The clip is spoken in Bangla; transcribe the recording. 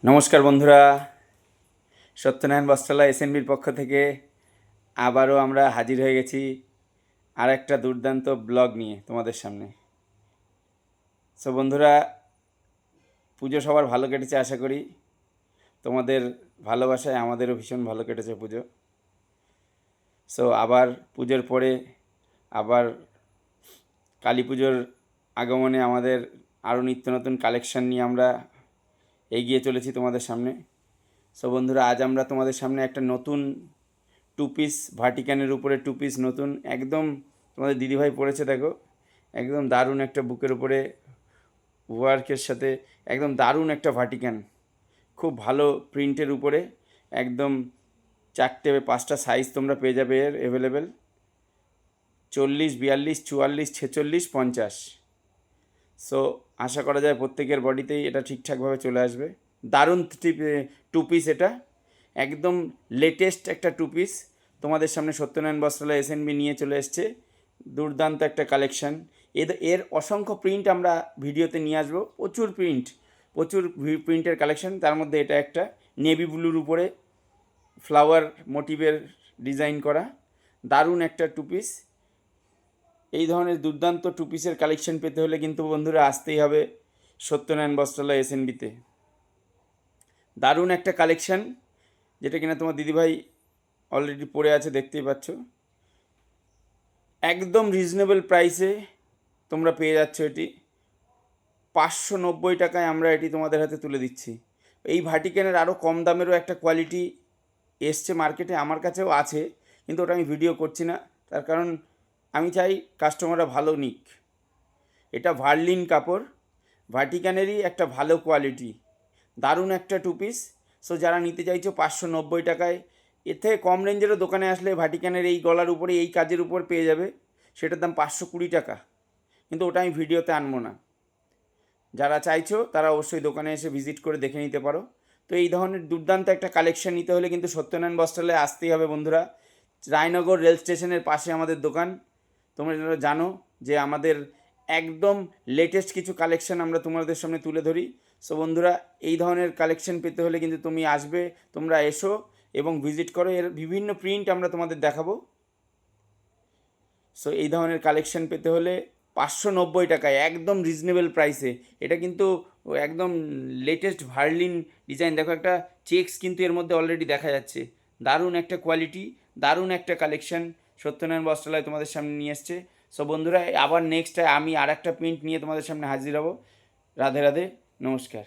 নমস্কার বন্ধুরা, সত্যনারায়ণ বস্ত্রালয় এসএনবির পক্ষ থেকে আবারও আমরা হাজির হয়ে গেছি আর একটা দুর্দান্ত ব্লগ নিয়ে তোমাদের সামনে। সো বন্ধুরা, পুজো সবার ভালো কেটেছে আশা করি। তোমাদের ভালোবাসায় আমাদেরও ভীষণ ভালো কেটেছে পুজো। সো আবার পুজোর পরে আবার কালী পুজোর আগমনে আমাদের আরও নিত্য নতুন কালেকশান নিয়ে আমরা এগিয়ে চলেছি তোমাদের সামনে। সো বন্ধুরা, আজ আমরা তোমাদের সামনে একটা নতুন টু পিস ভার্টিকানের উপরে টু পিস নতুন একদম তোমাদের দিদিভাই পড়েছে, দেখো একদম দারুণ একটা বুকের উপরে ওয়ার্কের সাথে একদম দারুণ একটা ভার্টিকান, খুব ভালো প্রিন্টের উপরে একদম 4-5টা সাইজ তোমরা পেয়ে যাবে এর অ্যাভেলেবেল, 40, 42, 44, 46, 50। সো আশা করা যায় প্রত্যেকের বডিতেই এটা ঠিকঠাকভাবে চলে আসবে। দারুণ টু পিস, এটা একদম লেটেস্ট একটা টু পিস তোমাদের সামনে সত্যনারায়ণ বস্ত্রালয় এসএনবি নিয়ে চলে এসছে। দুর্দান্ত একটা কালেকশান। এর অসংখ্য প্রিন্ট আমরা ভিডিওতে নিয়ে আসবো, প্রচুর প্রিন্টের কালেকশান। তার মধ্যে এটা একটা নেভি ব্লুর উপরে ফ্লাওয়ার মোটিভের ডিজাইন করা দারুণ একটা টু পিস। এই ধরনের দুর্দান্ত টু পিসের কালেকশন পেতে হলে কিন্তু বন্ধুরা আসতেই হবে সত্যনারায়ণ বস্ত্রালয় এসএনবিতে। দারুণ একটা কালেকশান, যেটা কিনা তোমার দিদিভাই অলরেডি পড়ে আছে, দেখতেই পাচ্ছ। একদম রিজনেবল প্রাইসে তোমরা পেয়ে যাচ্ছ এটি। 590 টাকায় আমরা এটি তোমাদের হাতে তুলে দিচ্ছি। এই ভার্টিকানের আরও কম দামেরও একটা কোয়ালিটি এসছে মার্কেটে, আমার কাছেও আছে, কিন্তু ওটা আমি ভিডিও করছি না, তার কারণ আমি চাই কাস্টমাররা ভালো নিক। এটা ভার্লিন কাপড়, ভার্টিকানেরই একটা ভালো কোয়ালিটি, দারুণ একটা টু পিস। সো যারা নিতে চাইছো 590 টাকায়, এর থেকে কম রেঞ্জেরও দোকানে আসলে ভার্টিকানের এই গলার উপরে এই কাজের উপর পেয়ে যাবে, সেটার দাম 520 টাকা, কিন্তু ওটা আমি ভিডিওতে আনবো না। যারা চাইছো তারা অবশ্যই দোকানে এসে ভিজিট করে দেখে নিতে পারো। তো এই ধরনের দুর্দান্ত একটা কালেকশন নিতে হলে কিন্তু সত্যনারায়ণ বস্ত্রালয়ে আসতেই হবে বন্ধুরা। রায়নগর রেল স্টেশনের পাশে আমাদের দোকান। তোমরা জানো যে আমাদের একদম লেটেস্ট কিছু কালেকশন আমরা তোমাদের সামনে তুলে ধরি। সো বন্ধুরা, এই ধরনের কালেকশন পেতে হলে কিন্তু তুমি আসবে, তোমরা এসো এবং ভিজিট করো, এর বিভিন্ন প্রিন্ট আমরা তোমাদের দেখাবো। সো এই ধরনের কালেকশন পেতে হলে 590 টাকায় একদম রিজনেবল প্রাইসে, এটা কিন্তু একদম লেটেস্ট ভার্লিন ডিজাইন, দেখো একটা চেকস কিন্তু এর মধ্যে অলরেডি দেখা যাচ্ছে। দারুণ একটা কোয়ালিটি, দারুণ একটা কালেকশন সত্যনারায়ণ বস্ত্রালয় তোমাদের সামনে নিয়ে এসছে। সো বন্ধুরা, আবার নেক্সট আমি আর একটা প্রিন্ট নিয়ে তোমাদের সামনে হাজির হব। রাধে রাধে, নমস্কার।